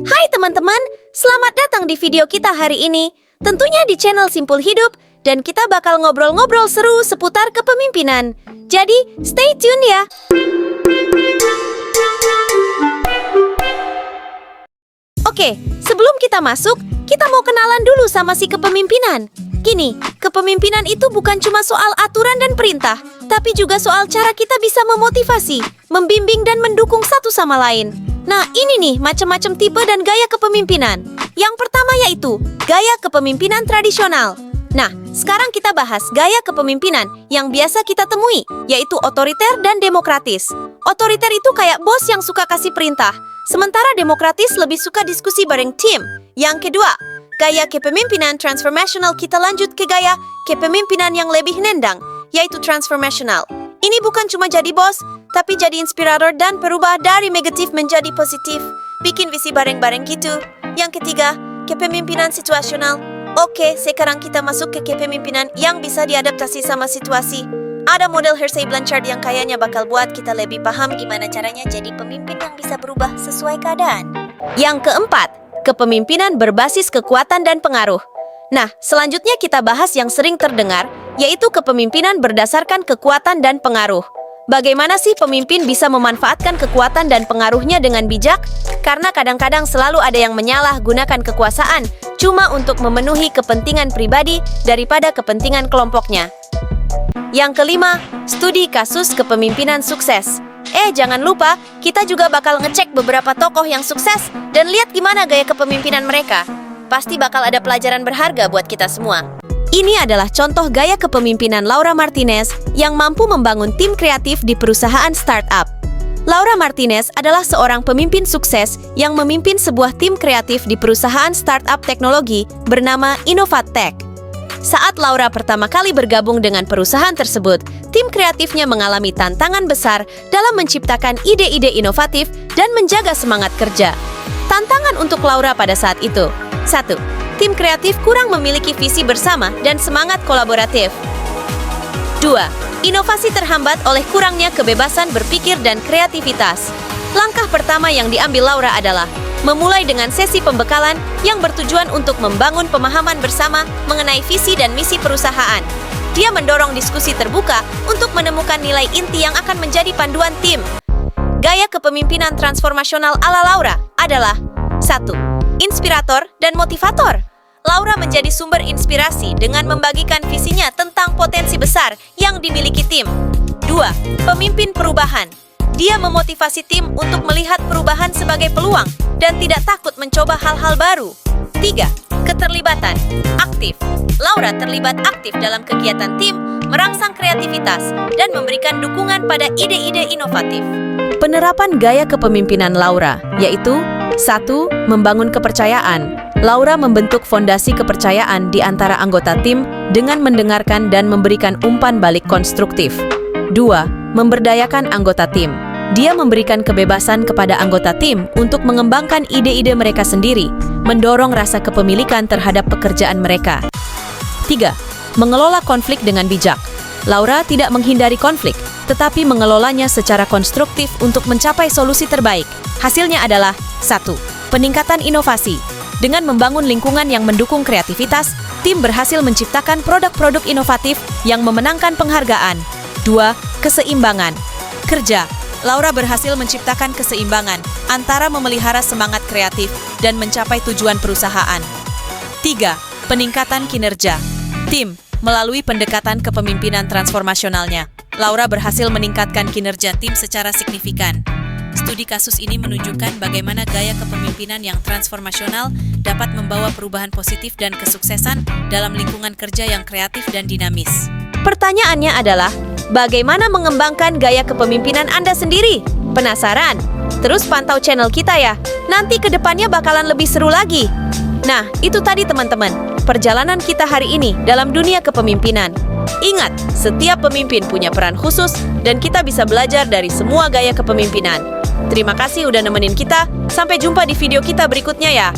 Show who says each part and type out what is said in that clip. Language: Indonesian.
Speaker 1: Hai teman-teman, selamat datang di video kita hari ini. Tentunya di channel Simpul Hidup, dan kita bakal ngobrol-ngobrol seru seputar kepemimpinan. Jadi, stay tune ya. Oke, sebelum kita masuk, kita mau kenalan dulu sama si kepemimpinan. Gini, kepemimpinan itu bukan cuma soal aturan dan perintah, tapi juga soal cara kita bisa memotivasi, membimbing dan mendukung satu sama lain. Nah, ini nih macam-macam tipe dan gaya kepemimpinan. Yang pertama yaitu gaya kepemimpinan tradisional. Nah, sekarang kita bahas gaya kepemimpinan yang biasa kita temui, yaitu otoriter dan demokratis. Otoriter itu kayak bos yang suka kasih perintah, sementara demokratis lebih suka diskusi bareng tim. Yang kedua, gaya kepemimpinan transformational. Kita lanjut ke gaya kepemimpinan yang lebih nendang, yaitu transformational. Ini bukan cuma jadi bos, tapi jadi inspirator dan perubah dari negatif menjadi positif. Bikin visi bareng-bareng gitu. Yang ketiga, kepemimpinan situasional. Oke, sekarang kita masuk ke kepemimpinan yang bisa diadaptasi sama situasi. Ada model Hersey Blanchard yang kayaknya bakal buat kita lebih paham gimana caranya jadi pemimpin yang bisa berubah sesuai keadaan. Yang keempat, kepemimpinan berbasis kekuatan dan pengaruh. Nah, selanjutnya kita bahas yang sering terdengar, yaitu kepemimpinan berdasarkan kekuatan dan pengaruh. Bagaimana sih pemimpin bisa memanfaatkan kekuatan dan pengaruhnya dengan bijak? Karena kadang-kadang selalu ada yang menyalahgunakan kekuasaan cuma untuk memenuhi kepentingan pribadi daripada kepentingan kelompoknya. Yang kelima, studi kasus kepemimpinan sukses. Jangan lupa, kita juga bakal ngecek beberapa tokoh yang sukses dan lihat gimana gaya kepemimpinan mereka. Pasti bakal ada pelajaran berharga buat kita semua. Ini adalah contoh gaya kepemimpinan Laura Martinez yang mampu membangun tim kreatif di perusahaan startup. Laura Martinez adalah seorang pemimpin sukses yang memimpin sebuah tim kreatif di perusahaan startup teknologi bernama Innovatech. Saat Laura pertama kali bergabung dengan perusahaan tersebut, tim kreatifnya mengalami tantangan besar dalam menciptakan ide-ide inovatif dan menjaga semangat kerja. Tantangan untuk Laura pada saat itu: 1. Tim kreatif kurang memiliki visi bersama dan semangat kolaboratif. 2. Inovasi terhambat oleh kurangnya kebebasan berpikir dan kreativitas. Langkah pertama yang diambil Laura adalah memulai dengan sesi pembekalan yang bertujuan untuk membangun pemahaman bersama mengenai visi dan misi perusahaan. Dia mendorong diskusi terbuka untuk menemukan nilai inti yang akan menjadi panduan tim. Gaya kepemimpinan transformasional ala Laura adalah 1. Inspirator dan motivator. Laura menjadi sumber inspirasi dengan membagikan visinya tentang potensi besar yang dimiliki tim. 2. Pemimpin perubahan. Dia memotivasi tim untuk melihat perubahan sebagai peluang dan tidak takut mencoba hal-hal baru. 3. Keterlibatan aktif. Laura terlibat aktif dalam kegiatan tim, merangsang kreativitas, dan memberikan dukungan pada ide-ide inovatif. Penerapan gaya kepemimpinan Laura yaitu 1. Membangun kepercayaan. Laura membentuk fondasi kepercayaan di antara anggota tim dengan mendengarkan dan memberikan umpan balik konstruktif. 2. Memberdayakan anggota tim. Dia memberikan kebebasan kepada anggota tim untuk mengembangkan ide-ide mereka sendiri, mendorong rasa kepemilikan terhadap pekerjaan mereka. 3. Mengelola konflik dengan bijak. Laura tidak menghindari konflik, tetapi mengelolanya secara konstruktif untuk mencapai solusi terbaik. Hasilnya adalah 1. Peningkatan inovasi. Dengan membangun lingkungan yang mendukung kreativitas, tim berhasil menciptakan produk-produk inovatif yang memenangkan penghargaan. 2. Keseimbangan kerja. Laura berhasil menciptakan keseimbangan antara memelihara semangat kreatif dan mencapai tujuan perusahaan. 3. Peningkatan kinerja tim. Melalui pendekatan kepemimpinan transformasionalnya, Laura berhasil meningkatkan kinerja tim secara signifikan. Studi kasus ini menunjukkan bagaimana gaya kepemimpinan yang transformasional dapat membawa perubahan positif dan kesuksesan dalam lingkungan kerja yang kreatif dan dinamis. Pertanyaannya adalah, bagaimana mengembangkan gaya kepemimpinan Anda sendiri? Penasaran? Terus pantau channel kita ya, nanti ke depannya bakalan lebih seru lagi. Nah, itu tadi teman-teman, perjalanan kita hari ini dalam dunia kepemimpinan. Ingat, setiap pemimpin punya peran khusus dan kita bisa belajar dari semua gaya kepemimpinan. Terima kasih udah nemenin kita, sampai jumpa di video kita berikutnya ya.